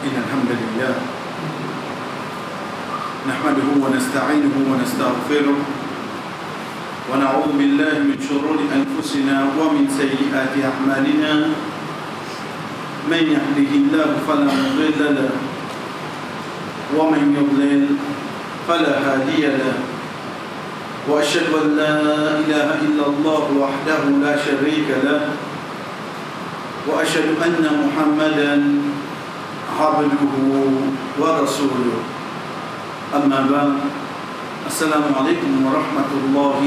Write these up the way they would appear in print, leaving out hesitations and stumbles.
إن الحمد لله نحمده ونستعينه ونستغفره ونعوذ بالله من شرور أنفسنا ومن سيئات أعمالنا من يهده الله فلا مضل له ومن يضلل فلا هادي له وأشهد أن لا إله إلا الله وحده لا شريك له وأشهد أن محمدا عبده ورسوله أما بعد السلام عليكم ورحمة الله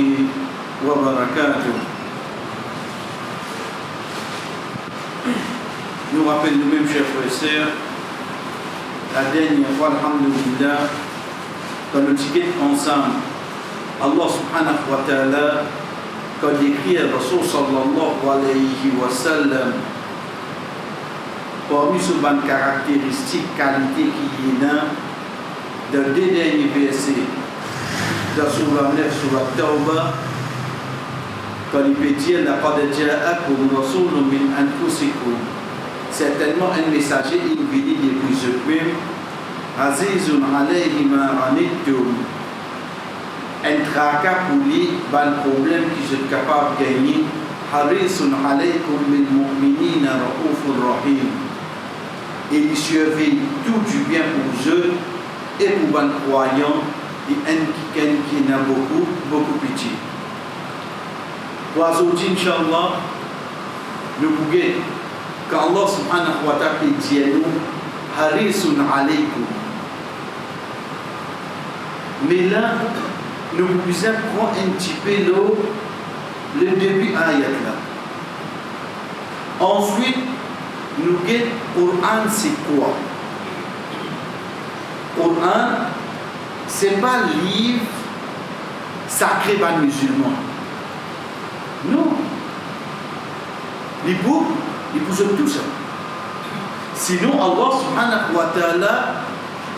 وبركاته. Nous rappelons nous-mêmes, chers frères et sœurs, la dernière fois, alhamdulillah, quand nous discutons ensemble, Allah subhanahu wa ta'ala, quand il écrit à Rasul sallallahu alayhi wa sallam, parmi ces bonnes caractéristiques, qualités qui y a dans deux derniers versets, dans Surah 9, Surah Tawbah, quand il peut dire laqad ja'akum rasulun min anfusikum, certainement un messager il vient depuis eux-mêmes, azizun alayhi ma anittum, un tracas pour lui, un problème qui sont capables de gagner, harisun alaykum bil mu'minina raufur rahim, et il surveille tout du bien pour eux et pour les croyants, et un qui n'a beaucoup pitié. Pour aujourd'hui, Inch'Allah, nous pouvons, quand Allah subhanahu wa ta'ala dit à nous, harisun alaykum. Mais là, nous pouvons prendre un petit peu le début ayat là. Ensuite, nous guettons Coran, c'est quoi? Coran, c'est pas un livre sacré par les musulmans. Non. Les boucs, ils poussent tout ça. Sinon, Allah subhanahu wa ta'ala,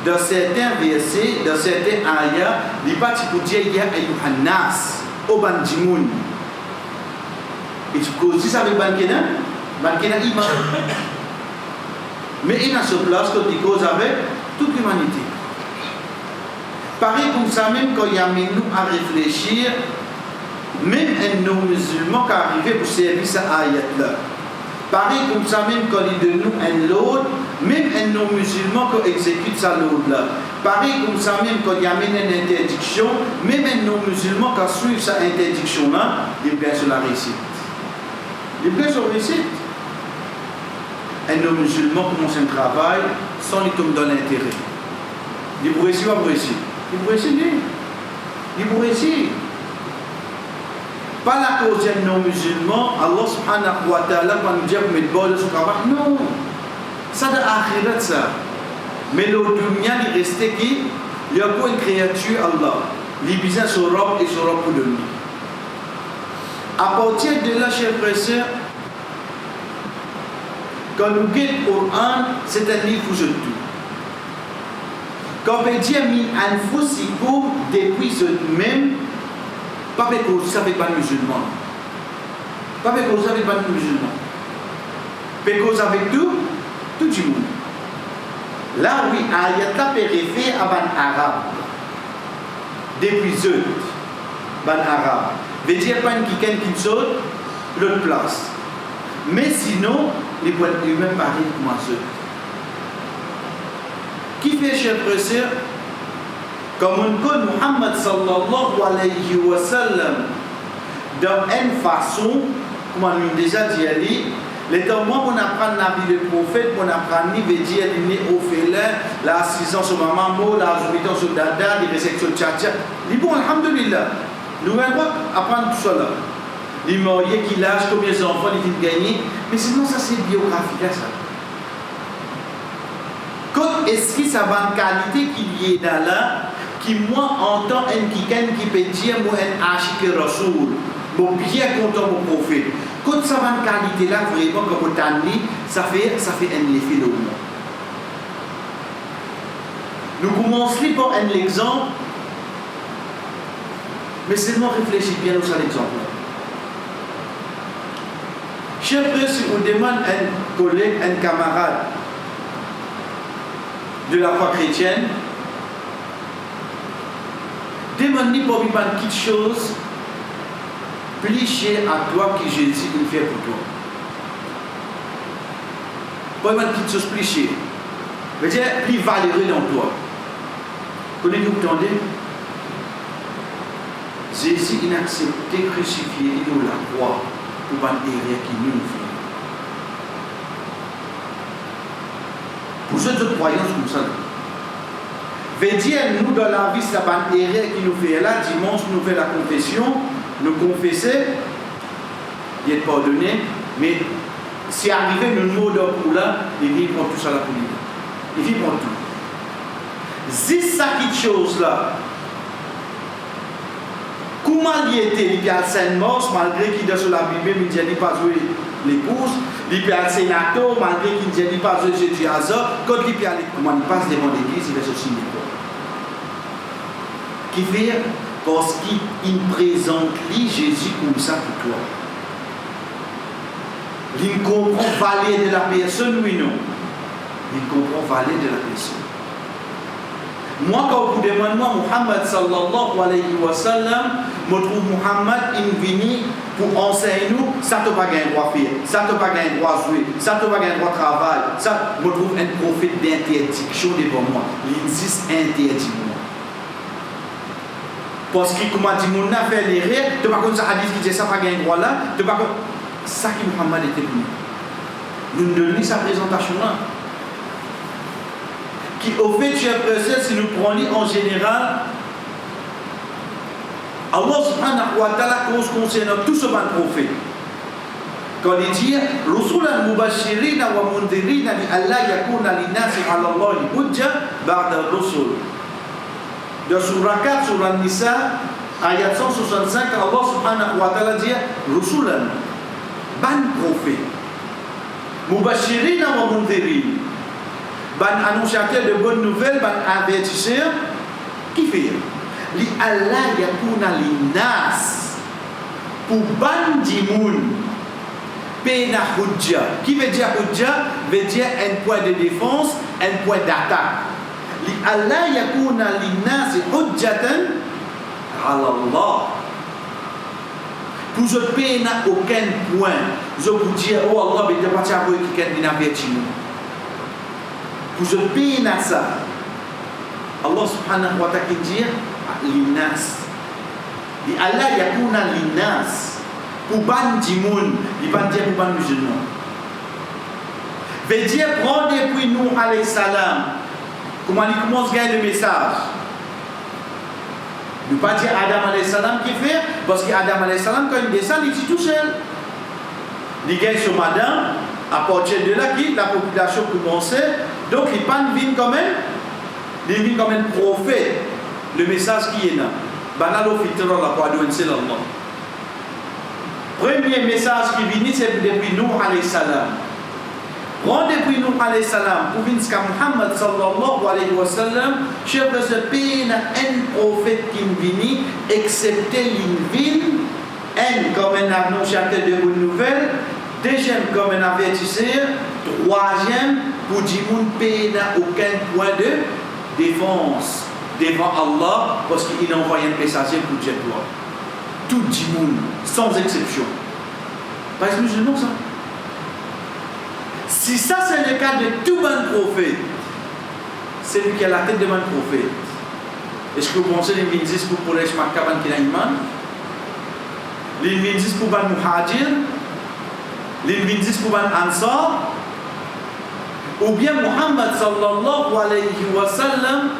dans certains versets, dans certains ayats, il va te dire ya ayyuhan nas, au bandimoun. Et tu causes ça avec Bankena iman. Mais il a ce place que tu causes avec toute l'humanité. Pareil comme ça, même quand il y a nous à réfléchir, même un non-musulman qui arrive pour servir cette ayat-là. Pareil comme ça, même quand il de nous un l'autre, même un non-musulman qui exécute ça l'autre-là. Pareil comme ça, même quand il y a une interdiction, même un non-musulman qui suit cette interdiction-là, il est bien sur la réussite. Il est bien sur la réussite. Un non-musulman commence un travail sans lui tomber dans l'intérêt. Il pourrait réussir ou pas réussir? Il pourrait réussir. Il pourrait réussir. Pas la cause d'un non-musulman, Allah subhanahu wa ta'ala va nous dire que mettre bord de son travail. Non. Ça de l'akhirat ça. Mais le dunya, il restait qui? Il y a pas une créature Allah. Il besoin sur robe et sur robe pour donner. À partir de là, chers frères et sœurs, quand nous guettons le Coran, c'est un livre pour tout. Quand on dit mi anfusikum depuis eux-mêmes, pas parce que vous savez pas de musulmans. Pas parce que vous savez pas de musulmans. Parce que vous savez tout le monde. Là, oui, ayat peut référer à ban arabe. Depuis eux, ban arabe. Veut dire pas quelqu'un qui saute l'autre place. Mais sinon, les points humains parlent comme eux. Qui fait, chers frères et sœurs, comme on connaît Muhammad sallallahu alayhi wa sallam, dans une façon, comme on a déjà dit, les temps où on apprend la vie du prophète, on apprend ni veut dire ni au félin, la 6 ans sur maman, la 8 ans sur dada, les réceptions de tchatcha. Il dit bon, alhamdulillah, nous allons apprendre tout cela. Les mariés qui lâchent, combien d'enfants ils viennent gagner, mais sinon ça c'est biographique là ça. Quand est-ce que ça va une qualité qu'il y est là, qui moi entend un quelqu'un qui peut dire moi un ashik rasoul, bon bien content mon prophète. Quand ça va une qualité là vraiment comme on t'a dit, ça fait un effet de moi. Nous commençons par un exemple, mais seulement réfléchis bien sur l'exemple. Chers frères, si on demande à un collègue, un camarade, de la foi chrétienne, demande-lui pour lui quelque chose plus cher à toi que Jésus il fait pour toi. Pour lui quelque chose plus cher. Je veux dire, plus valeureux dans toi. Connaissez-vous entendez? Jésus il a accepté crucifié il nous la croix pour une erreur qui nous fait. Pour ceux de croyance comme ça. Veut dire, nous dans la vie, c'est une erreur qui nous fait là, dimanche, nous faisons la confession, nous confesser, il est pardonné, mais si arrivé nous mot pour là, il vient prendre tout ça là pour lui. Il vient prendre tout. Si ça quelque chose là, comment il était, il y a Saint-Mors, malgré qu'il est sur la Bible, il ne dit pas jouer l'épouse, il y a le sénateur, malgré qu'il ne dit pas jouer Jésus Hazard, quand il y a comment il passe devant l'église, il va se signer quoi. Qui fait parce qu'il présente lui Jésus comme ça pour toi. Il comprend la valeur de la personne, oui non. Il comprend la valeur de la personne. Moi, quand vous demandez moi, Muhammad sallallahu alayhi wa sallam, je trouve Muhammad venu pour enseigner nous, ça ne pas un droit faire, ça ne pas un droit jouer, ça ne pas un droit travail. Ça, je trouve un prophète d'interdiction devant moi. Il existe interdit moi. Parce que, comme dit, mon a fait l'erreur, tu ne pas comme ça, hadith qui dit ça, pas un droit là, tu ne pas comme ça qui Muhammad était venu. Nous donnons sa présentation là. Qui au fait, chers frères, si nous prenons en général, Allah subhanahu wa ta'ala concernant tout ce bon prophète. Quand il dit Rusulan mubashirina wa mundhirina li alla yakuna linnasi 'ala Allahi hujja ba'da rusul. Dans surah 4 surah Nisa ayat 165 Allah subhanahu wa ta'ala dit Rusulan ban prophète mubashirina wa mundhirina ban annonciateur de bonnes nouvelles, ban avertisseur, qui fait li Allah yakuna linnas pour ban dimoun pena hujja. Qui veut dire hujja? Veut dire un point de défense, un point d'attaque. Li Allah yakuna linnas hujjatan ala Allah. Pour je pena aucun point, je vous dis oh Allah mais de partir avec quelqu'un d'avertir nous. Pour je paye ça, Allah subhanahu wa ta'ala dit l'innas. Di Allah yakuna l'innas. Pour ban dimoun, il va dire pour ban musulman. Veut dire prendre depuis nous alayhi salam. Comment il commence à gagner le message? Ne pas dire Adam alayhi salam qui fait, parce qu'Adam alayhi salam quand il descend, il dit tout seul. Il gagne sur madame, à partir de là, la population commençait. Donc, il ne vient quand même, il vient comme un prophète. Le message qui est là. Banalo fitra la pardon, c'est Allah. Premier message qui vient, c'est depuis Nuh alayhi salam. Prends depuis Nuh alayhi salam, pour venir jusqu'à Muhammad sallallahu alayhi wa sallam, chef de ce pays, un prophète qui vient, excepté l'invine, un comme un annonciateur de bonnes nouvelles, deuxième comme un avertisseur, troisième, pour dire qu'il n'a aucun point de défense devant Allah parce qu'il a envoyé un messager pour dire toi. Tout le monde, sans exception. Pas les musulmans ça. Si ça c'est le cas de tout bon prophète, c'est lui qui a la tête de bon prophète. Est-ce que vous pensez les ministres pour Quraysh Makkah qui a iman? Les ministres pour ban Muhajir? Les ministres pour ban Ansar? Ou bien Muhammad sallallahu alayhi wa sallam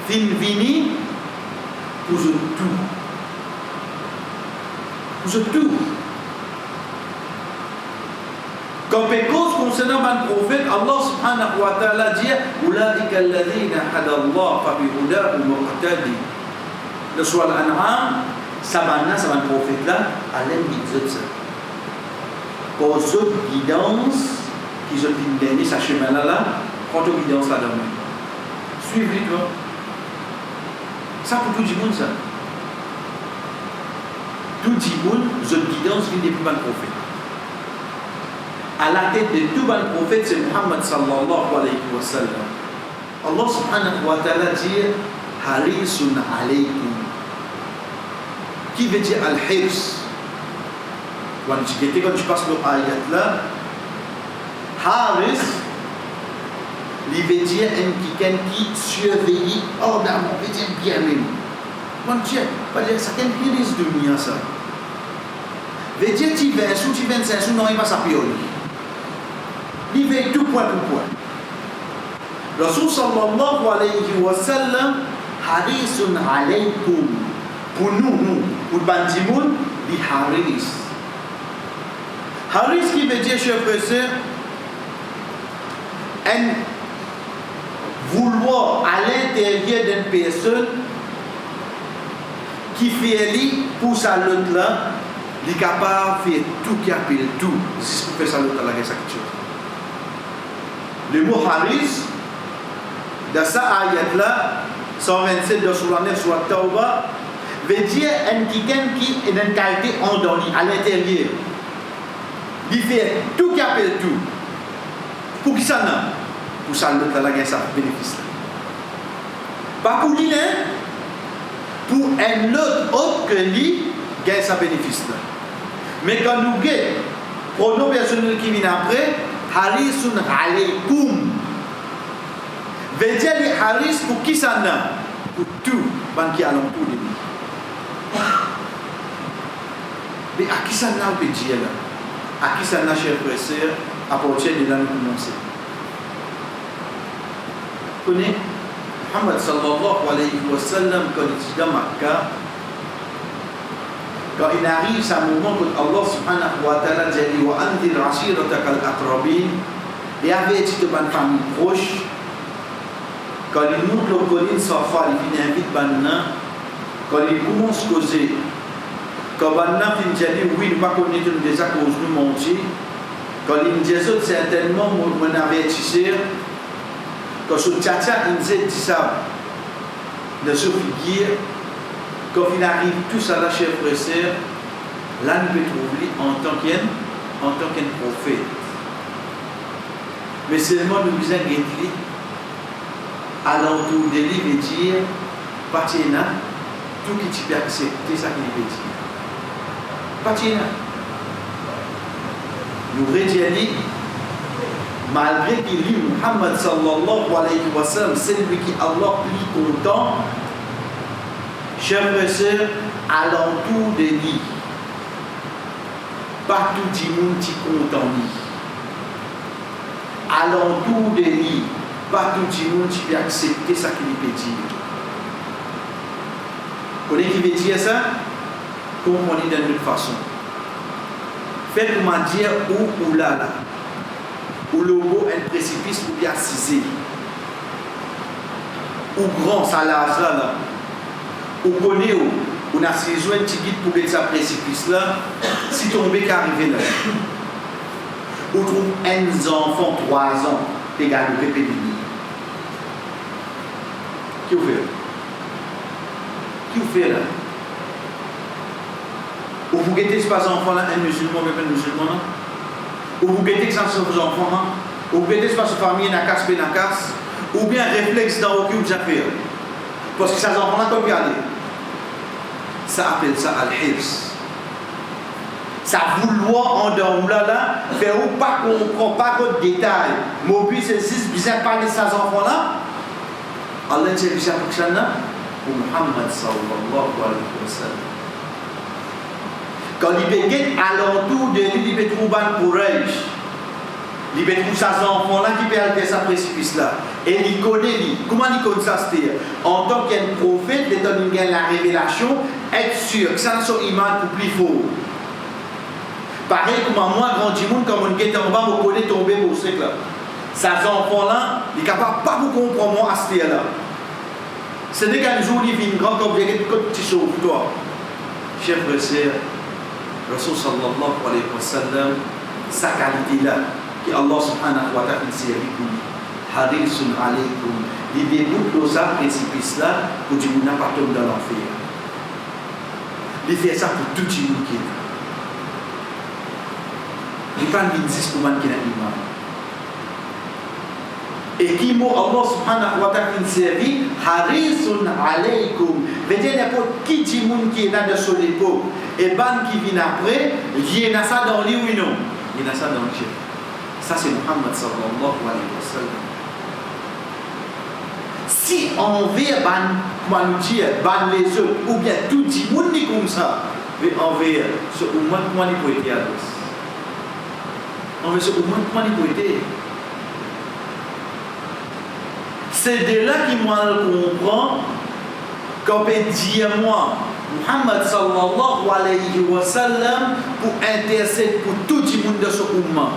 vini pour tout. Pour tout. Comme cause concernant le prophète, Allah subhanahu wa ta'ala dit Ulaika alladhina hada Allah fa bi hudahu muqtadi. Le surah Al-An'am, ça va le prophète là, allez dire ça. Pour cette guidance qui ont donné sa chemin là, quand on guidance là dedans. Suivez toi. Ça pour tout le monde ça. Tout le monde, cette guidance vient depuis le prophète. À la tête de tout le prophète, c'est Muhammad sallallahu alayhi wa sallam. Allah subhanahu wa ta'ala dit harisun alaykum, qui veut dire al-hirs. Quand tu passes l'ayat là, haris, il veut dire quelqu'un qui surveille ardemment, veut dire bien même. Quand tu pas dire ça, quel risque de dunia ça. Veut dire tu 20 sous, tu 25 sous, non, il passe à pioli. Il veut tout point pour point. Rasul sallallahu alayhi wa sallam, harisun alaykum. Pour nous, pour Bandimoun, dit haris. Haris qui veut dire, chers frères et sœurs, un vouloir à l'intérieur d'une personne qui fait lui pour sa l'autre là, il est capable de faire tout qui appelle tout, juste pour faire sa l'autre là, quelque chose. Le mot haris, dans sa ayat là, 127 de Surah 9, Surah Tawbah, veut dire quelqu'un qui est d'une qualité endormie à l'intérieur. Il fait tout qui appelle tout. Pour qui ça n'a? Pour ça, l'autre là, il a ça bénéfice. Pas pour lui, pour un autre que lui, il a ça bénéfice. Mais quand nous avons pronom personnel qui vient après, harisun alaykum. Veut dire haris pour qui ça n'a? Pour tout, qui est alentour de lui. Mais à qui ça n'a veut dire là? À qui ça n'a, chers frères et sœurs, appartient de là nous commencer. Vous connaissez Muhammad sallallahu alayhi wa sallam, quand il est dans Makkah, quand il arrive à un moment où Allah subhanahu wa ta'ala dit wa andir ashiratak al-aqrabin, il avait dit de bonne famille proche, quand il monte le colline Safa, il invite Banna, quand il commence à causer, quand Banna fin dit oui, nous ne connaissons pas déjà cause nous mentir, quand il dit certainement mon avertisseur, quand ce tchatcha il dit ça de se figure, quand il arrive tout ça là, chers frères et sœurs, là nous pouvons trouver en tant qu'un prophète. Mais seulement nous besoin de guetter alentour de lui veut dire, Patina, tout qui tu peux accepter, ça qu'il veut dire. Patina. Nous redisons, malgré qu'il lit Muhammad sallallahu alayhi wa sallam, c'est lui qui Allah plus content, chers frères et sœurs, alentour de lui. Pas tout le monde qui content lui. Alentour de lui. Pas tout le monde qui peut accepter ça qu'il peut dire. Vous connaissez qui veut dire ça? Comprenez d'une autre façon. Faites-moi dire où là, où le mot est un précipice ou bien assisé. Ou grand, ça là. Ou connaît où on a saisi un petit guide pour que ça précipice là, si tomber qu'arriver là. Ou trouve un enfant 3 ans, égal au pépé. Qui vous fait? Qui vous fait là? Ou vous guettez ce pas enfant là, un musulman, un musulman là? Ou vous guettez que ça sont vos enfants là? Ou vous guettez ce pas sa famille, n'a casse, ou bien réflexe dans aucune affaire. Parce que ces enfants là, comme regardez, ça appelle ça al-hirs. Ça vouloir en dehors là, faire ou pas qu'on comprend pas d'autres détails. Mon but c'est si bizarre parler de ces enfants là. Allah dit bizarre pour ça là, pour Muhammad sallallahu alayhi wa sallam. Quand il veut alentour de lui, il peut trouver un courage. Il peut trouver ces enfants-là qui peuvent faire sa précipice là. Et il connaît lui. Comment il connaît ça? C'est-à-dire, en tant qu'un prophète, il donne la révélation, être sûr que ça n'a son image pour plus fort. Pareil comme moi, grand monde, comme on est en bas, on connaît tomber pour ce là. Ces enfants-là, il est capable pas de comprendre à ce là. Ce n'est qu'un jour, il vient grand comme il petit sauve toi. Chers frères et sœurs, Rasul sallallahu alayhi wa sallam, sa qualité là, que Allah subhanahu wa ta'ala s'est avec lui. Harisun alaykum. Il déboute dans sa précipice là pour que tu n'as pas tombé dans l'enfer. Il fait ça pour tout le monde qui est là. Il parle d'une 10 pour man qui n'a pas. Et qui mot Allah subhanahu wa ta'ala servi harisun alaykum. Veut dire n'importe qui dit moun qui est là de son époque et ban qui vient après, il y a ça dans lui ou non? Il y a ça dans le chef. Ça c'est Muhammad sallallahu alayhi wa sallam. Si on veut ban les autres ou bien tout le monde dit comme ça, mais on veut ce au moins comment il peut être à l'os. On veut ce au moins comment il peut être. C'est de là qu'il m'a comprend qu'on peut dire moi, Muhammad sallallahu alayhi wa sallam, pour intercéder pour tout le monde de ce umma.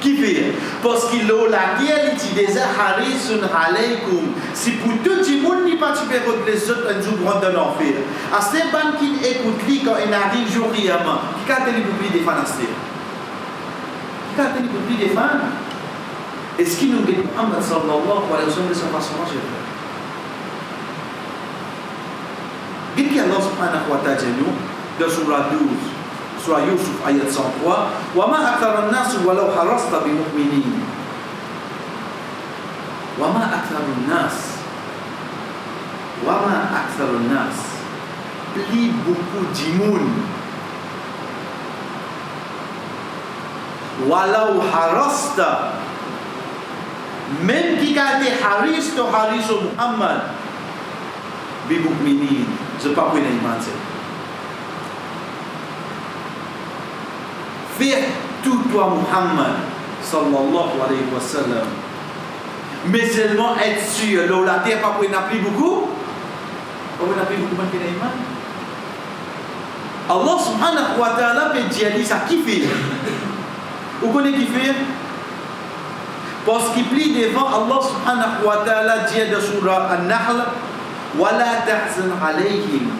Qui fait? Parce qu'il a la guerre, il dit déjà harisun alaykum. Si pour tout le monde n'y participe contre les autres, ils nous rendent dans l'enfer. À ces banques qui écoutent lui quand il arrive jour réellement, qui a tenu pour lui défendre à ce qui a tenu pour lui défendre? Est-ce qu'il nous dit Muhammad sallallahu alayhi wa sallam de sa façon de faire? Qu'est-ce qu'Allah subhanahu wa ta'ala dit dans Surah 12, Surah Yusuf, ayat 103, وَمَا أَكْثَرُ النَّاسِ وَلَوْ حَرَصْتَ بِمُؤْمِنِينَ. وَمَا أَكْثَرُ النَّاسِ وَمَا أَكْثَرُ النَّاسِ. Plus beaucoup d'imoun. وَلَوْ حَرَصْتَ. Même qui a été haris au Muhammad, bimukminin, je ne sais pas quoi il a. Fais tout toi Muhammad sallallahu alayhi wa sallam. Mais seulement être sûr, là la terre pas pour n'a plus beaucoup. Pourquoi n'a plus beaucoup de iman? Allah subhanahu wa ta'ala peut dire ça qui fait. Vous connaissez qui fait? Parce qu'il plie devant Allah subhanahu wa ta'ala dit dans surah An-Nahl, wa la tahzan alayhim.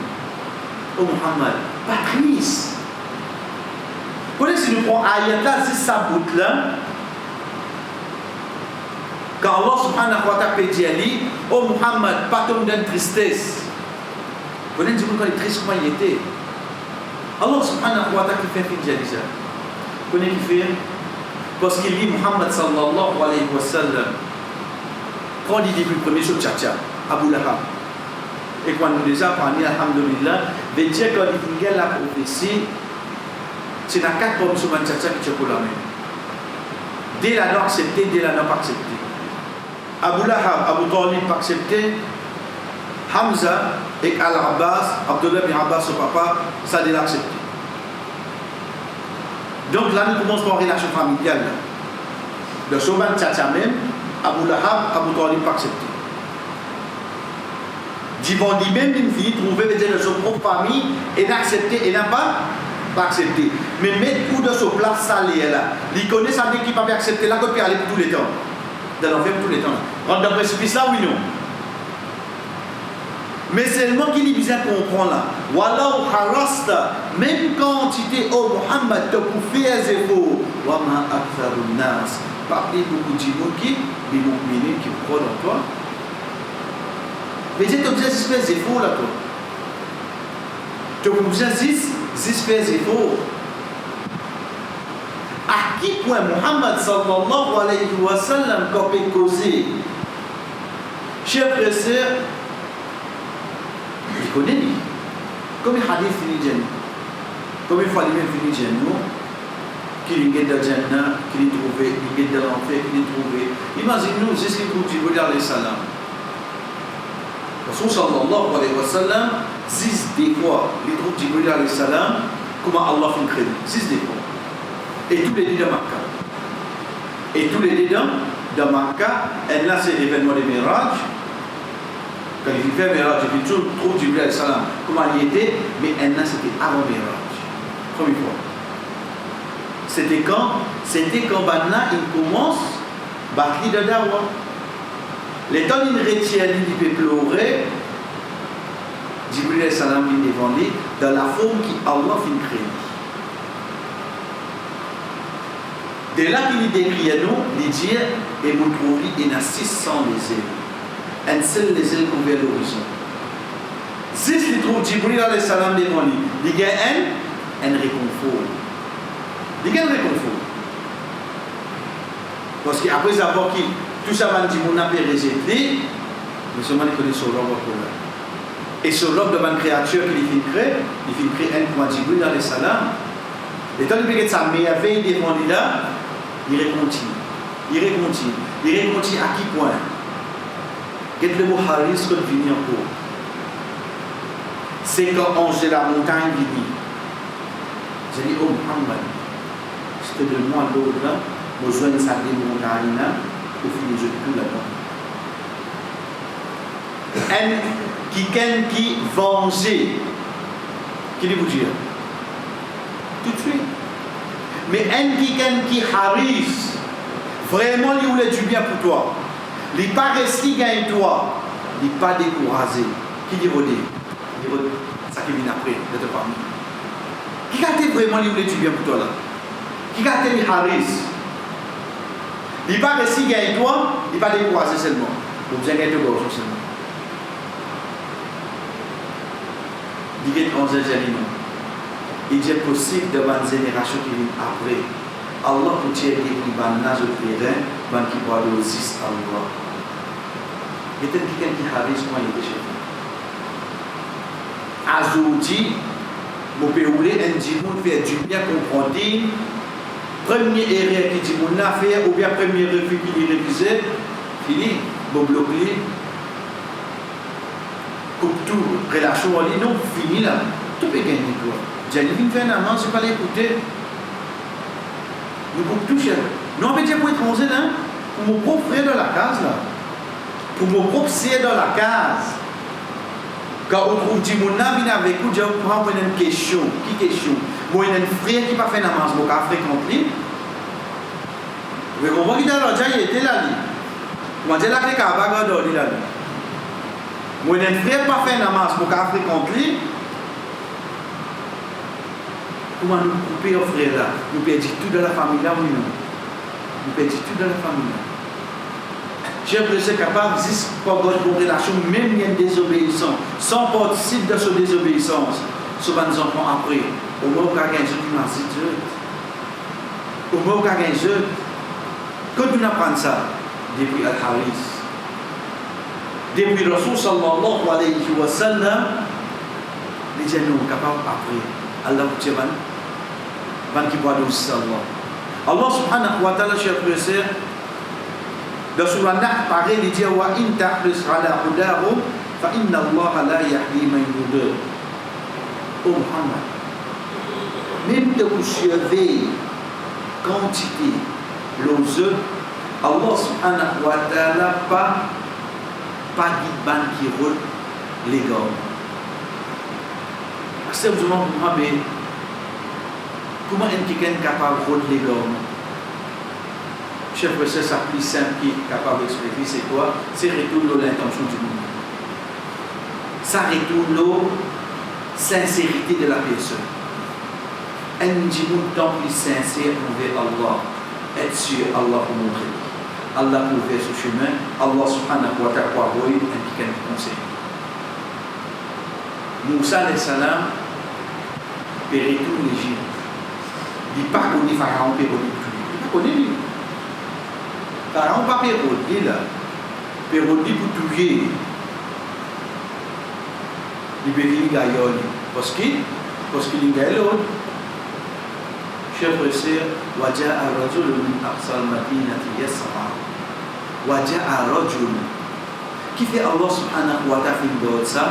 Oh Muhammad, pas triste. Vous connaissez si nous prenons ayat là, c'est sa bout là. Quand Allah subhanahu wa ta'ala dit oh Muhammad, pas tomber dans tristesse. Vous connaissez quand il est triste, comment il était? Allah subhanahu wa ta'ala qui fait dire ça. Vous connaissez qui fait? Parce qu'il dit Muhammad sallallahu alayhi wa sallam, quand il dit le premier sur Tchatcha, Abu Lahab, et quand nous déjà parlé, alhamdulillah, de dire quand il dit la prophétie, c'est la 4 pommes sur Tchatcha qui te la main. Dès la non accepté, dès la non pas accepté. Abu Lahab, Abu Talib pas accepté, Hamza et Al-Abbas, Abdullah bin Abbas, son papa, ça dès l'accepté. Donc là, nous commençons par une relation familiale. De Soban Tchatcha même, Abu Lahab, Abu Talib pas accepté. Divondi même une fille trouvée de son propre famille et n'a accepté et n'a pas accepté. Mais mettre où de son place salée là, il connaît sa vie qui n'a pas accepté là, qu'on peut aller pour tous les temps. Dans l'enfer pour tous les temps. Rentre dans le précipice là, oui non. Mais seulement qu'il est besoin de comprendre là. Wallahu harasta, même quand tu t'es au Muhammad, tu peux faire des efforts. Wama aktharun nas, pas plus beaucoup de gens qui croient en toi. Mais tu as besoin de faire des efforts là toi. Tu as besoin de faire des efforts. À qui point Muhammad sallallahu alayhi wa sallam quand il causé, chers frères et sœurs, il connaît lui. Comme il hadith fini Jannah, comme il faut aller fini Jannah, qu'il y ait dans Jannah, qu'il y ait trouvé, qu'il y ait dans l'enfer, qu'il y ait trouvé. Imaginez-nous, c'est ce qu'il faut dire alayhi salam. Rasul sallallahu alayhi wa sallam, 6 des fois, il trouve Jibril alayhi salam, comment Allah fait créer. 6 des fois. Et tous les deux dans Makkah. Et tous les deux dans Makkah, et là c'est l'événement des Miraj. Quand il fait Miraj, il trouve Jibril alayhi salam, comment il était, mais là c'était avant Miraj. Première fois. C'était quand Banna il commence Bakri de Dawa. Les temps il retient, il peut pleurer. Jibril alayhi salam il est devant lui dans la forme qui Allah fait créer. De là qu'il décrit à nous, il dit, et vous trouvez, il y a 600 les ailes. Un seul les ailes qu'on vers l'horizon. Si il trouve Jibril alayhi salam devant lui, il y a un réconfort. Il y a un réconfort. Parce qu'après avoir qui tout ça m'a dit mon appel rejeté, mais seulement il connaît son l'homme pour là. Et sur l'homme de ma créature qu'il fait créer un point Jibril dans les salams. Et tant que sa merveille devant lui là, il continue. Il continue à qui point? Qu'est-ce que le mot Haris qu'on finit encore? C'est quand ange de la montagne vient. J'ai dit, oh Muhammad, je te donne moi l'autre là, besoin de sa montagne là, pour finir de tout là-bas. Qui venger, qui dit vous dire? Tout de suite. Mais qui haris, vraiment il voulait du bien pour toi. Il n'est pas resté gagne toi, il n'est pas découragé. Qui dit vous dire? Ça qui vient après de ta famille. Qui a été vraiment il voulait du bien pour toi là? Qui a été haris? Il n'est pas resté gagne toi, il n'est pas découragé seulement. Vous avez gagné de gorge seulement. Il est 11 ans. Il est possible de une génération qui vient après. Allah peut dire qu'il y a un âge de terrain, qui va le 6 Allah. Il y a quelqu'un qui a réussi à y aller. Azoudi, vous pouvez un djimoun faire du bien comprendre. Premier erreur que djimoun a fait, ou bien premier refus qu'il a révisé, fini, vous bloquez. Coupe tout, relation, on dit non, fini là, tout peut gagner quoi. J'ai dit, fait un amant, je ne vais pas l'écouter. Nous coupe tout cher. Non, mais Dieu pour étranger là, pour mon propre frère dans la case là, pour mon propre sœur dans la case. Quand on trouve du monde là, vient avec vous, Dieu prend une question. Qui question? Moi, il y a un frère qui n'a pas fait un amant, je vais fréquenter. Mais on voit qu'il a déjà été là. Moi, je l'ai fait qu'à Bagador là. Moi, je ne ferai pas faire un masse pour qu'à fréquenter. Comment nous couper au frère là? Nous perdons tout dans la famille là, oui, non? Nous perdons tout dans la famille là. J'ai l'impression capable, juste pour avoir une relation, même il y a une désobéissance, sans participer de cette désobéissance, souvent nous enfants après. Au moins, on a gagné un jeu qui m'a dit. Au moins, on a gagné un jeu. Quand on apprend ça, depuis Al-Haris, depuis Rasul sallallahu alayhi wa sallam, les gens sont capables après. Allah vous tient, ban qui boit aussi Allah. Allah subhanahu wa ta'ala, chers frères, dans Surah Nahl, pareil, il dit wa in tahris ala hudahum fa inna Allah la yahdi man yudil. Oh Muhammad, même de vous surveiller quantité, l'ose, Allah subhanahu wa ta'ala pas guide ban qui roule les gars. C'est vraiment Muhammad, comment est-ce quelqu'un capable de rouler les gars? Chef frère, ça plus simple qui est capable d'expliquer, c'est quoi? C'est retourner l'intention du monde. Ça retourne la sincérité de la personne. Un djimoun tant plus sincère envers Allah, être sûr Allah pour montrer. Allah pour faire ce chemin, Allah subhanahu wa ta'ala pour avoir un petit conseil. Moussa alayhi salam, péritou l'Égypte. Il n'a pas connu Pharaon, il n'a pas connu lui. Pharaon n'a pas pérodé là. Pérodé pour tuer. Il peut venir gaillon. Parce qu'il est gaillon. Chers frères et sœurs, waja'a rajulun min aqsal madinati yas'a. Waja'a rajul. Qui fait Allah subhanahu wa ta'ala dans ça?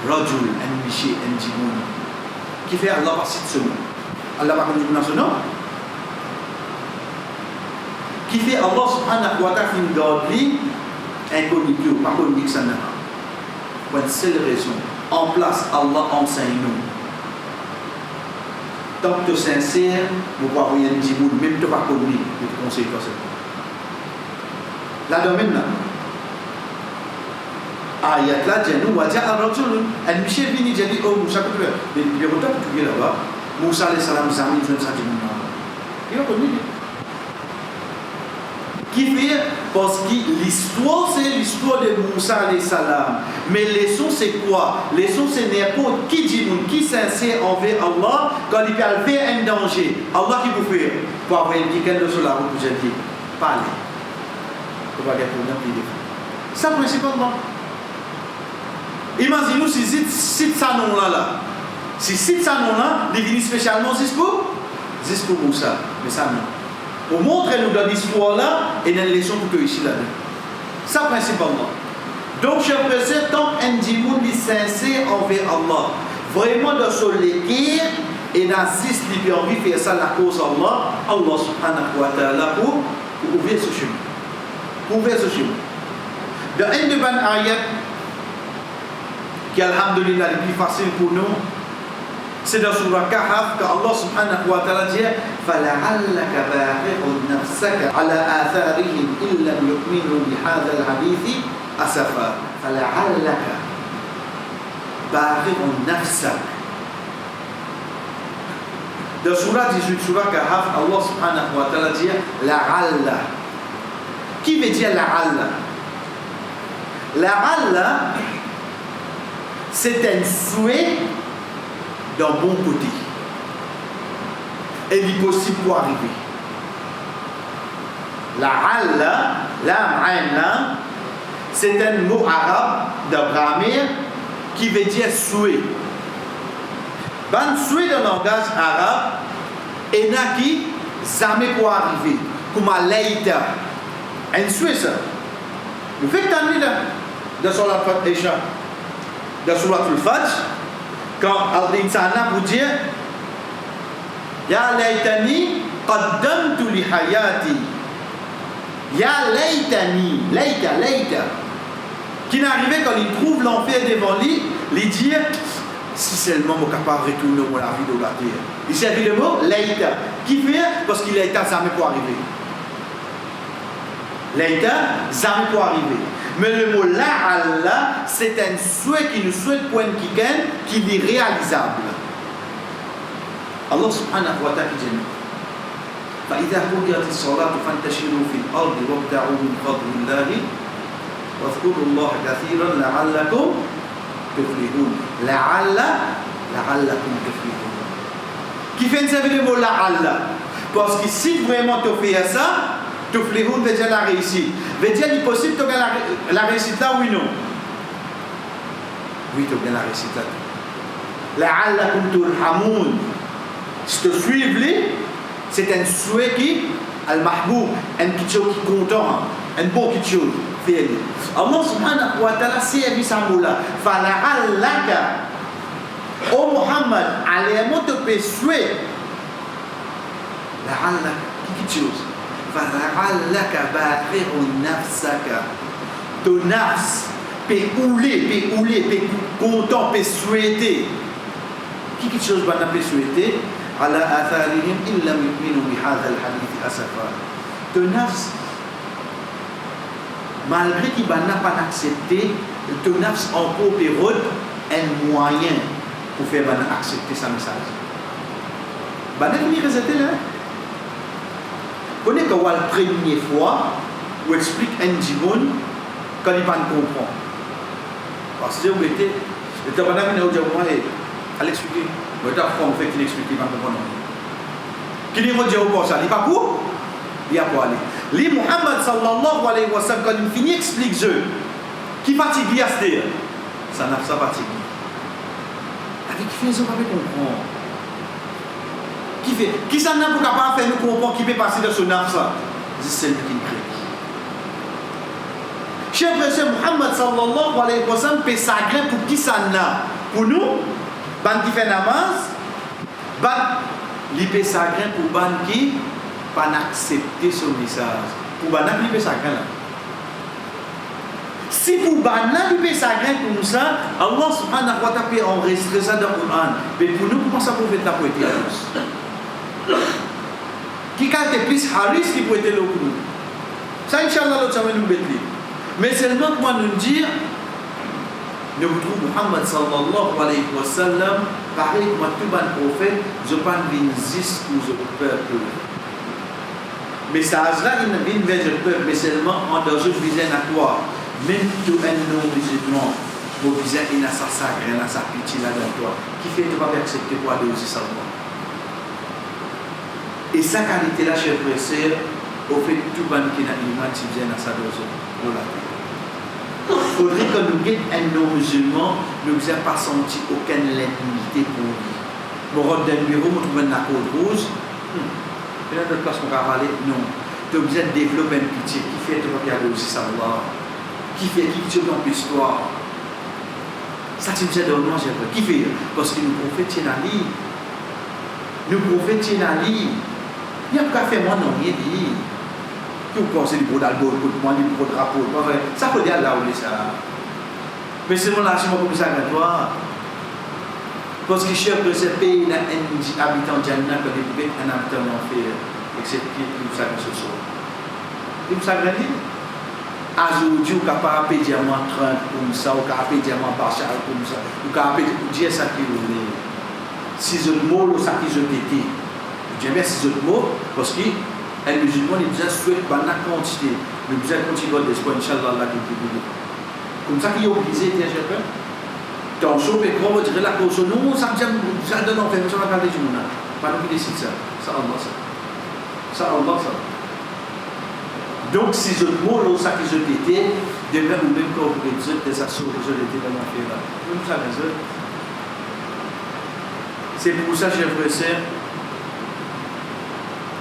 Rajul, un miché, un djimoun. Qui fait Allah par cette semaine? Allah par contre nous non? Qui fait Allah subhanahu wa ta'ala dans lui inconnu, pas connu que ça n'a pas. Pour une seule raison. En place, Allah enseigne nous. Tant que tu es sincère, vous pouvez avoir un djimoun, même tu n'as pas connu, je te conseille pas ça. Là, maintenant, ayat là, Dieu nous a dit à Rajul, un Michel vini, j'ai dit, oh Moussa, que tu veux? Mais il y a autant que tu veux là-bas. Moussa alayhi salam, Zami, je ne sais pas. Il a connu. Qui fait? Parce que l'histoire, c'est l'histoire de Moussa alayhi salam. Mais les leçons, c'est quoi? Les leçons, c'est n'importe qui dit, qui sincère envers Allah, quand il fait un danger. Allah qui vous fait? Pour avoir une quelqu'un de sur la route, j'ai dit, parlez. on va gagner problème qui défend. Ça principalement. Imaginez-nous si site ça non là. Si site ça non là, il vient spécialement juste pour Moussa. Mais ça non. Pour montrer nous dans l'histoire là et dans les leçons pour que ici là-dedans. Ça principalement. Donc, chers frères, tant qu'un dimoun est sincère envers Allah, vraiment dans son l'équire et dans six qui ont envie de faire ça la cause Allah, Allah subhanahu wa ta'ala pour ouvrir ce chemin. Pour ouvrir ce chemin. Dans un de ban ayat qui, alhamdulillah, est plus facile pour nous, c'est dans Surah Kahf que Allah subhanahu wa ta'ala dit فَلَعَلَّكَ بَاخِعٌ نَفْسَكَ عَلَى آثَارِهِمْ إِن لَّمْ يُؤْمِنُوا بِهَذَا الْحَدِيثِ أَسَفًا فَلَعَلَّكَ بَاخِعٌ نَفْسَكَ. Dans Surah 18, Surah Kahf, Allah subhanahu wa ta'ala dit la'alla. Qui veut dire la'alla? La'alla, c'est un souhait d'un bon côté. Et il est possible pour arriver. La'alla, c'est un mot arabe de grammaire qui veut dire souhait. Ben souhait dans le langage arabe, et n'a qui jamais pour arriver. Comme à l'aïda. Un souhait ça. Le fait que tu as mis dans Surat al-Isha, dans Surat al-Fajr, quand Al-Insana vous dit Ya laytani qaddamtu li hayati. Ya laytani, layta. Qui n'arrivait quand il trouve l'enfer devant lui, il dit si seulement je suis capable de retourner dans la vie de la terre. Il s'agit le mot layta. Qui fait parce qu'il a été jamais pour arriver. Layta, jamais pour arriver. Mais le mot la'alla, c'est un souhait qui nous souhaite pour un qui est réalisable. Allah subhanahu wa ta'ala dit فإذا قضيت الصلاة فانتشروا في الأرض وابتغوا من فضل الله واذكروا الله كثيرا لعلكم تفلحون. لعلكم تفلحون. Qui fait servir le mot la'alla? Parce que si vraiment tu fais ça, tuflihun veut dire la réussite. Veut dire qu'il est possible de gagner la réussite là, oui non? Oui, tu gagnes la réussite là. La'allakum turhamoun. Si tu suives, c'est un souhait qui al-mahboub, un petit chose qui est content, un bon petit chose. Allah subhanahu wa ta'ala servi sa moula. Fala'allaka. Oh Muhammad, allez-moi te persuader. La'allaka, quelque chose. Fala'allaka baqi'un nafsaka. Ton nafs peut ouler, peut content, peut souhaiter. Quelque chose va peut souhaiter. على آثارهم إن لم يؤمنوا بهذا الحديث أسفا. Ton nafs, malgré qu'il n'a pas accepté, ton nafs en pérode un moyen pour faire accepter sa message. Banane ni résulté là. Connais que la première fois où explique un djimoun quand il ne comprend. Parce que vous étiez, le tabanam n'est pas à l'expliquer. Mais tu as fait qu'il explique, il va comprendre. Qui dit dire au ça, il pas pour? Il a pour aller. Li Muhammad sallallahu alayhi wa sallam, quand il finit, explique Dieu. Qui fatigue à se dire? Ça n'a pas fatigue. Avec qui fait ça, pas comprendre. Qui fait? Qui ça n'a pas faire nous comprendre qui peut passer dans son nafsa? C'est celle qui crée. Cher frère Muhammad sallallahu alayhi wa sallam, peut s'agréer pour qui ça n'a? Pour nous? Ban qui fait namaz, ban li peut s'agréer pour ban qui pas accepter son message. Pour ban li peut s'agréer là. Si pour ban li peut s'agréer pour nous ça, Allah subhanahu wa ta'ala peut enregistrer ça dans le Coran. Mais pour nous, comment ça peut être la poétie à tous? Qui quand est plus haris qui peut être là pour nous? Ça, Inch'Allah, l'autre ça va nous mettre. Mais seulement comment nous dire, nous trouvons Muhammad sallallahu alayhi wa sallam, pareil comme tout le prophète, je ne pas jusqu'où je peuple. Mais ça a une vie vers le peuple, mais seulement en dans une vision à toi. Même tout un non-musulman, vous visez une assassin, une assassin pitié là dans toi, qui fait ne pas accepter pour aller aussi seulement. Et sa qualité là, chers frères et sœurs, au fait tout le monde qui a l'image qui vient à sa dose. Il faudrait que nous ayons un non-musulman, nous n'ayons pas senti aucune limité pour lui. Mon rôle d'un bureau, je trouve un code rouge. Il y a d'autres places qu'on va parler. Non. Tu as besoin de développer un pitié qui fait te regarder aussi savoir. Qui fait qui te dans l'histoire. Ça, tu me dis de moi, j'ai pas. Qui fait? Parce que nous prophétons dans l'île. Nous prophétons dans l'île. Il n'y a pas fait moi non, rien dit. Tout pensez du beau d'album, du beau drapeau. Ça peut dire là où il est ça. Mais c'est mon lâchement comme ça à toi. Parce que cher que ce pays n'a un habitant de Jannah que un habitant d'enfer. Excepté tout ça que ce soit. Tout ça que aujourd'hui, on est capable de diamant 30 comme ça, on est capable de diamant partial comme ça, on est capable de dire ça qui est. Si je le mot, ça qui je t'ai. J'aime bien si je le mot, parce que un musulman, il nous a souhaité la quantité. Il nous a continué d'espoir, Inch'Allah, comme ça qu'il est obligé de dire, dans le show, mais comment dire la cause, non, ça me dit, ça donne en fait, ça va garder du monde. Pas nous qui décide ça. Ça, Allah, ça. Ça, Allah, ça. Donc, si je le mot, ça qui je t'étais, de même ou même quand vous êtes des assauts que je l'étais dans mon fait là. Comme ça, mes œufs. C'est pour ça, chers frères et sœurs,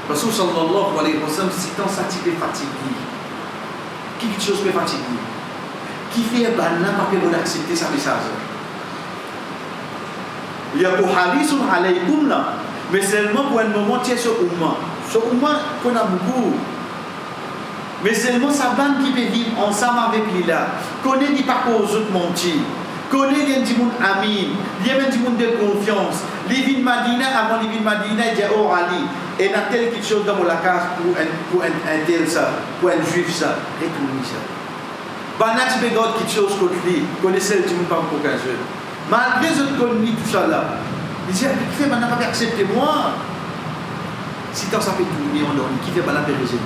parce que sallallahu alayhi wa sallam, si tant ça t'est fatigué, quelque chose peut fatiguer, qui fait un banana pas pour accepter sa message. Il y a pour halisun alaykum là, mais seulement pour un moment, tu es sur Oumma. Sur Oumma, qu'on a beaucoup. Mais seulement sa bande qui peut vivre ensemble avec lui là, connaît dit pas aux autres mentir. Connaît des gens amis, il y a des gens de confiance. Les villes Madina, avant les villes Madina, il y a oh Ali, et il y a tel quelque chose dans la case pour un tel ça, pour un juif ça, retournez ça. Banat tu peux garder quelque chose contre lui, connaissez le gens pas pour 15 jours. Malgré ce que connaît tout ça là, il dit, qui fait maintenant pas accepter moi? Si tant ça fait tourner en ordre, qui fait pas la péréser?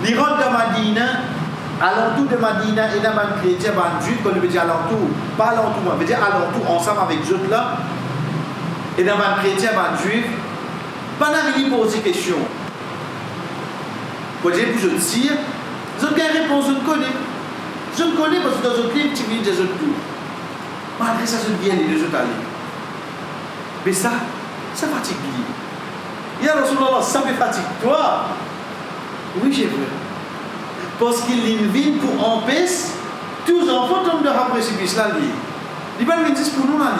Il rentre dans Madina. Alentour de Madina, il y a un chrétien, un juif, qu'on veut dire alentour, pas alentour, on veut dire alentour, ensemble avec les autres là. Et dans un chrétien, un juif, pendant qu'il pose des questions, pour dire que je tire, je n'ai pas réponse, je ne connais. Je ne connais parce que dans un livre, tu viens des autres tout. Malgré ça, je viens les deux autres aller. Mais ça fatigue. Il y a Rasulallah, ça me fatigue. Toi, oui, j'ai vu. Parce qu'il vient pour empêcher tous les enfants tombent dans le précipice là. Il va nous dire pour nous là.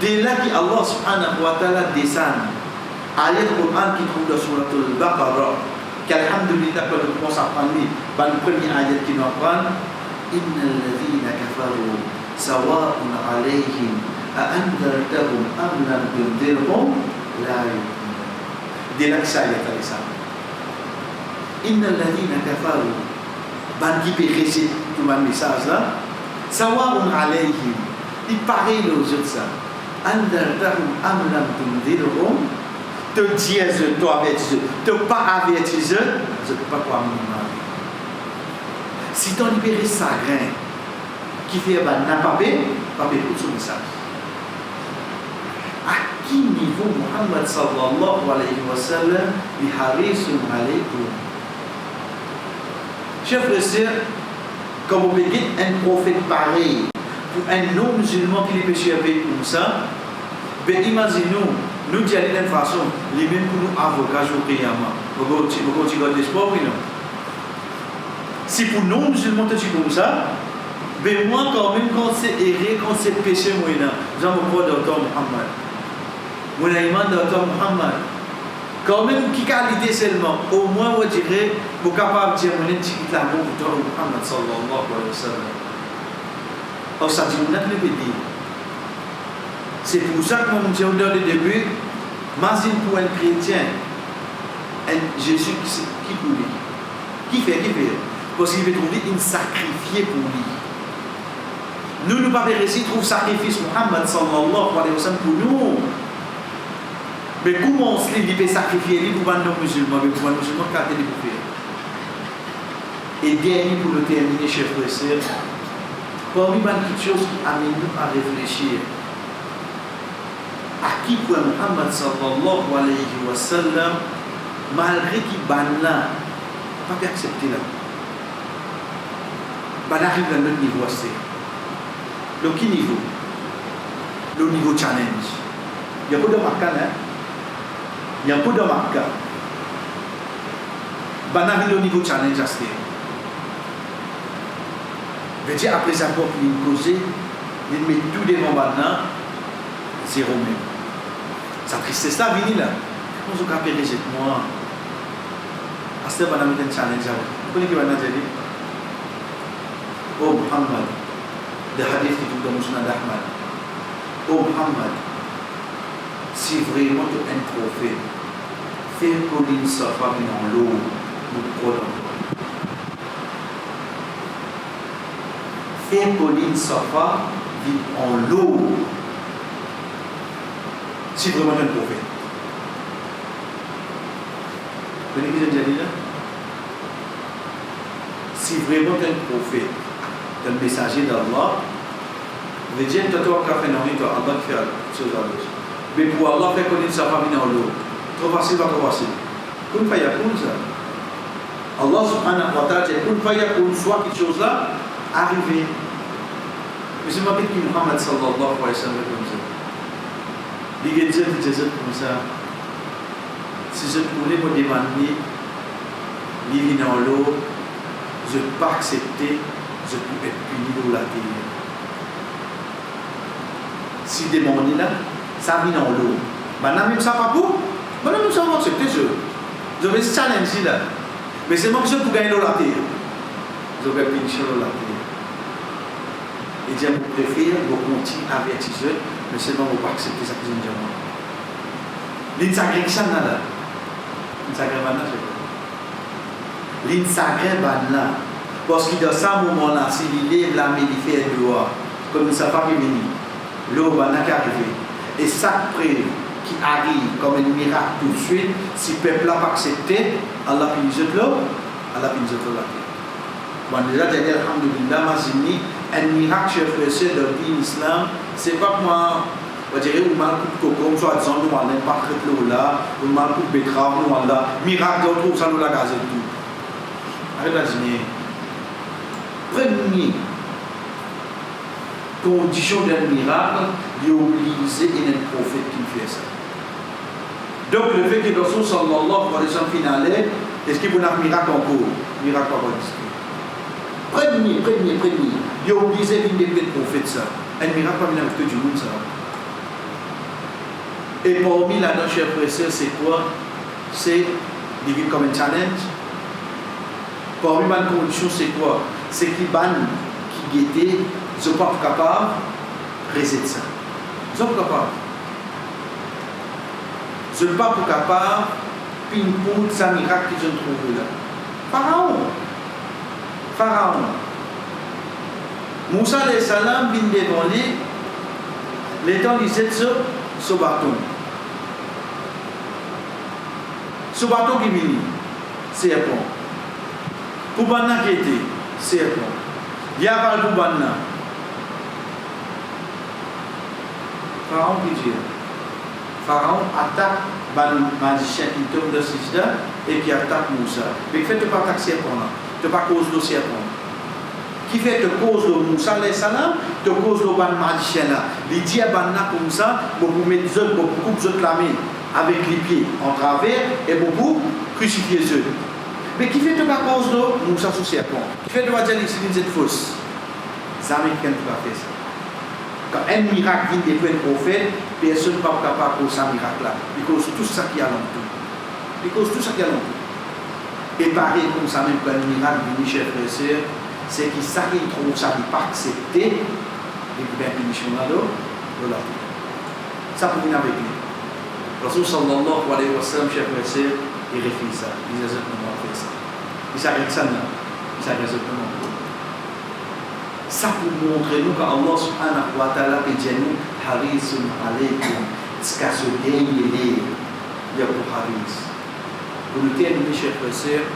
Dès là que Allah subhanahu wa ta'ala descend, ayat Quran qui trouve dans Surah Al-Baqarah, qu'alhamdulillah quand on commence à prendre, le premier ayat qui nous apprend, Inna alladhina kafaru sawa'un alayhim a'andartahum am lam tundirhum la yu'minun. Dès là que ça ayat est ça. Inna alladhina kafaru, qui peut réciter tout le message là, sawa'un alayhim, il paraît aux autres ça. Andartahum am lam tundirhum, te dire toi avertis, te pas avertis, je ne peux pas croire minimum. Si tu as libéré chagrin, qui fait n'a pas écoute son message. À quel niveau Muhammad sallallahu alayhi wa sallam est harisun alaykum? Chers frères et sœurs, comme on peut dire un prophète pareil, pour un non-musulman qui est péché avec comme ça, ben imaginez-nous, nous disons de la même façon, les mêmes pour nous avocats au Qiyamah. Vous avez l'espoir, oui, non? Si pour nous musulmans tu comme ça, ben moi quand même quand c'est erré, quand c'est péché, moi j'en me crois docteur Muhammad. Mon iman docteur Muhammad. Quand même qui qualité seulement, au moins on dirait, vous capable de dire mon petit la bon docteur Muhammad sallallahu alayhi wa sallam. Alors ça dit on a le dire. C'est pour ça que mon Dieu dans le début, imagine pour un chrétien, un Jésus qui pour lui. Qui fait parce qu'il veut trouver une sacrifié pour lui. Nous ne pas réussir à trouver sacrifice Muhammad sallallahu alayhi wa sallam pour nous. Mais comment il peut sacrifier lui pour un non-musulman, mais pour un musulman qu'à il peut faire. Et dernier pour le terminer, chers frères et sœurs, parmi les choses qui amènent nous à réfléchir, à qui point Muhammad sallallahu alayhi wa sallam malgré qu'il ban là, pas accepter là. Ban arrive à notre niveau assez. Le qui niveau? Le niveau challenge. Il y a pas de marque là. Il y a pas de marque. Ban arrive au niveau challenge assez. Veut dire après ça pour qu'il cause, il met tout devant ban zéro même. Sa tristesse là vient là. On se capte les moi. Asta ban amit un challenge là. Vous connaissez ban dire? Oh Muhammad, le hadith qui est dans Musnad Ahmad. Oh Muhammad, si vraiment tu es un prophète, fais colline Safa dans l'eau, nous prenons. Fais colline Safa en l'eau. Si vraiment tu es un prophète. Vous connaissez ce que j'ai dit là? Si vraiment tu es un prophète, le messager d'Allah, veut dire que tu as fait non, toi, Allah qui fait chose à l'autre. Mais pour Allah, faire connaître sa famille dans l'eau. Trop facile, pas trop facile. Comme il y a pour ça. Allah subhanahu wa ta'ala dit, comme il y a pour soit quelque chose là, arriver. Mais c'est ma qui Muhammad sallallahu alayhi wa sallam comme ça. Les gens disent comme ça. Si je voulais me demander, vivre dans l'eau, je ne peux pas accepter. Je peux être puni dans la terre. Si demander là, ça vient dans l'eau. Maintenant, même ça pas pour. Maintenant, même ça va accepter. Je vais challenger là. Mais c'est moi qui pour gagner dans la terre. Je vais punir dans la terre. Et je préfère continuer à avertir eux, mais c'est moi qui ne vais pas accepter ça que je me dis. L'insacré là. L'insacré là, c'est quoi? L'insacré là. Parce que dans ce moment-là, s'il lève la main, il fait dehors, comme ça pas venu, l'eau va arriver. Et chaque preuve qui arrive comme un miracle tout de suite, si le peuple n'a pas accepté, Allah finit de l'eau, Allah finit de l'eau. Bon, déjà, j'ai dit, alhamdoulilah, un miracle chez dans l'islam, c'est pas moi, on dirait, ou mal coup de coco, soit disant, nous allons pas traiter l'eau là, ou mal coup de betterave, nous allons là, miracle, on trouve ça, nous la gazette tout. Arrête la dîner. Première condition d'un miracle, il y a obligé un prophète qui fait ça. Donc le fait que le Rasul sallallahu alayhi wa sallam finale, est-ce qu'il y a un miracle encore? Miracle pas discuter. Premier, il y a obligé un prophète ça. Un miracle pas venir avec tout du monde ça. Et parmi la note chère frère, c'est quoi? C'est vivre comme un challenge. Parmi ma condition, c'est quoi? C'est qui ban, qui guettait, ils ne sont pas capables de résister ça. Ils ne sont pas capables. Ils ne sont pas capables de pinpoint ce miracle qu'ils ont trouvé là. Pharaon. Moussa alayhi salam vient devant lui, les temps disait ce bâton. Ce bâton qui vient, c'est un pont. Pour Banna qui était, c'est un pont. Il y a pas pour Banna. Pharaon qui dit, Pharaon attaque le magicien qui tombe de Sisda et qui attaque Moussa. Mais qui fait de pas attaquer serpent là, de pas cause le serpent. Qui fait de cause le Moussa alayhi salam, de cause le magicien là. Il dit à Banna comme ça, pour vous mettre beaucoup de la main avec les pieds en travers et beaucoup crucifier eux. Mais qui fait de pas cause de Moussa sous serpent. Qui fait de pas dire que c'est une fausse. Les Américains ne peuvent pas faire ça. Quand un miracle vient des prophètes, personne n'est pas capable de faire ce miracle-là. Il cause tout ça qui a l'entour. Et pareil, comme ça, même quand un miracle vient, chers frères et sœurs, c'est qu'il s'arrive trop, ça n'est pas accepté, et puis bien, punition là-dedans, voilà. Ça pour venir avec lui. Rasul sallallahu alayhi wa sallam, chers frères et sœurs, il réfléchit ça. Il dit exactement faire ça. Il s'arrête ça là. Il s'arrête exactement. Ça pour montrer nous qu'Allah subhanahu wa ta'ala peut dire nous harisun alaykum, ce qu'a se gagné il y a pour haris. Pour nous terminer, chers frères et sœurs,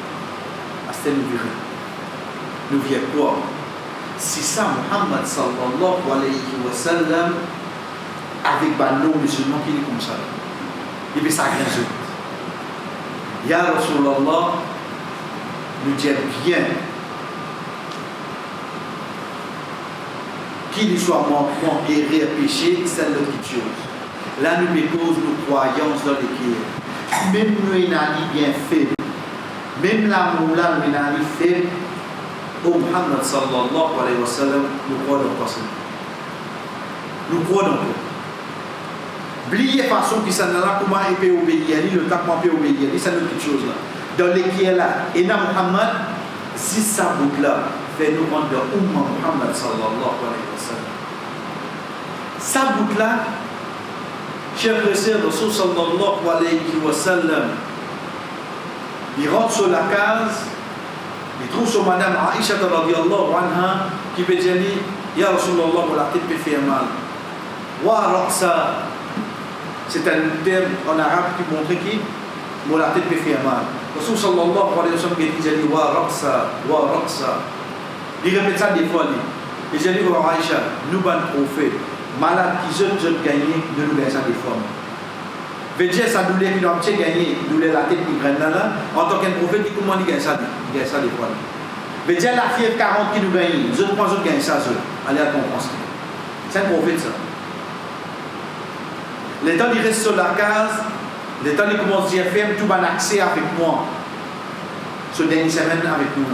à ce nous verrons. Nous verrons quoi? Si ça, Muhammad sallallahu alayhi wa sallam, avec nos musulmans qui est comme ça, il veut ça résoudre. Ya Rasulallah, nous dit bien qu'il soit manquement, erreur, péché, c'est l'autre chose. Là, nous déposons nos croyances dans l'équilibre. Même nous, il a bien fait. Même l'amour là, nous, il a fait. Au Muhammad sallallahu alayhi wa sallam, nous croyons pas ça. Nous croyons pas. Oubliez façon qui s'en a comment il peut obéir, le temps qu'on peut obéir, c'est une petite chose là. Dans l'équilibre là, et dans Muhammad, si ça boucle là, fait nous rendre de Muhammad sallallahu alayhi wa sallam. Ça boucle là, cher frère Rasul sallallahu alayhi wa sallam, il rentre sur la case, il trouve sur madame Aïcha radiyallahu anha qui peut dire Ya Rasulallah, mon la tête peut faire mal. Wa raqsa, c'est un terme en arabe qui montre qui mon la tête peut faire mal. Rasul sallallahu alayhi wa sallam qui dit wa raqsa. Il répète ça des fois. Il dit wa Aïcha, nous ban prophète, malade qui je gagner, nous gagnons ça des fois. Veut dire sa douleur qui doit gagner, douleur la tête qui graine là, en tant qu'un prophète, comment il gagne ça des fois. Veut dire la fièvre 40 qui nous gagne, les autres trois autres gagnent ça, allez à comprendre. C'est un prophète ça. Les temps il reste sur la case, les temps il commence à dire ferme, tout va accès avec moi. Ce dernier semaine avec nous.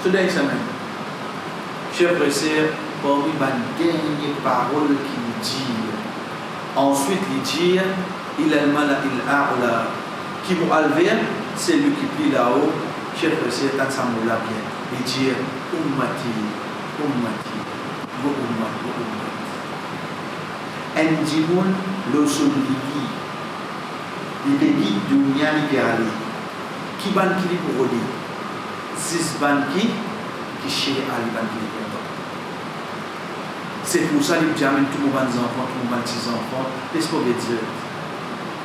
Ce dernier semaine. Chers frères et sœurs, parmi les dernières paroles qu'il dit, ensuite il dit, il a le mal à qui m'a enlevé, c'est lui qui plie là-haut. Chers frères et sœurs, tant ça m'a bien. Il dit, ummati, Endimoun lo solidi, il dit dunia ni gale, qui ban qui pour lui, six ban qui chez Ali ban qui c'est pour ça qu'il amène tous nos enfants, tous nos petits enfants, l'espoir de Dieu.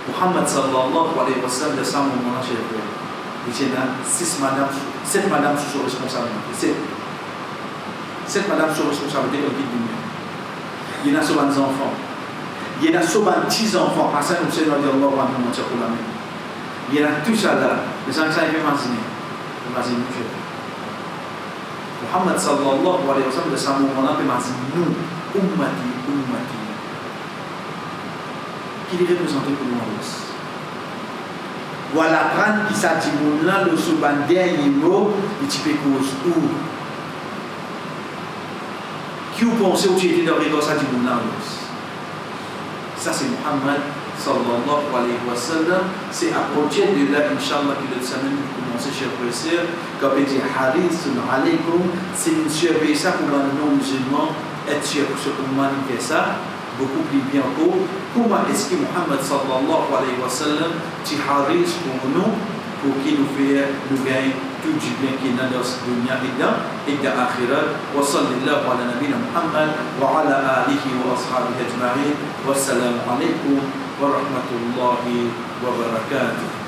Muhammad sallallahu alayhi wa sallam, de ça moment là chez lui, il dit sept madames sous responsabilité, sept madames sous responsabilité comme guide du monde. Il y en a sur les enfants. Il y en a sur les petits-enfants. Hassan Hussein a dit Allah va nous montrer pour la main. Il y en a tout ça là. Les enfants, ils peuvent imaginer. Muhammad sallallahu alayhi wa sallam, de ce moment-là, peut imaginer nous, ummati. Qui les représente pour nous tous. Voilà, prendre qui s'est dit, là, le souban dernier mot, il t'y peut cause où. Qui vous pensez que tu étais dans les ça dit ça c'est Muhammad sallallahu alayhi wa sallam. C'est à partir de là, Inch'Allah, que le semaine commence, cher frère, comme il dit Harisun alaykum, c'est une surveille ça pour les non-musulmans, être sûr que ce qu'on fait ça, beaucoup plus bien encore. Comment est-ce que Muhammad sallallahu alayhi wa sallam, tu haris pour nous, pour qu'il nous fait nous gagner tout du bien qui est dans cette dunya et dans l'akhirat. Wa sallallahu ala nabina Muhammad wa ala alihi wa ashabihi ajma'in. Wassalamu alaikum wa rahmatullahi wa barakatuh.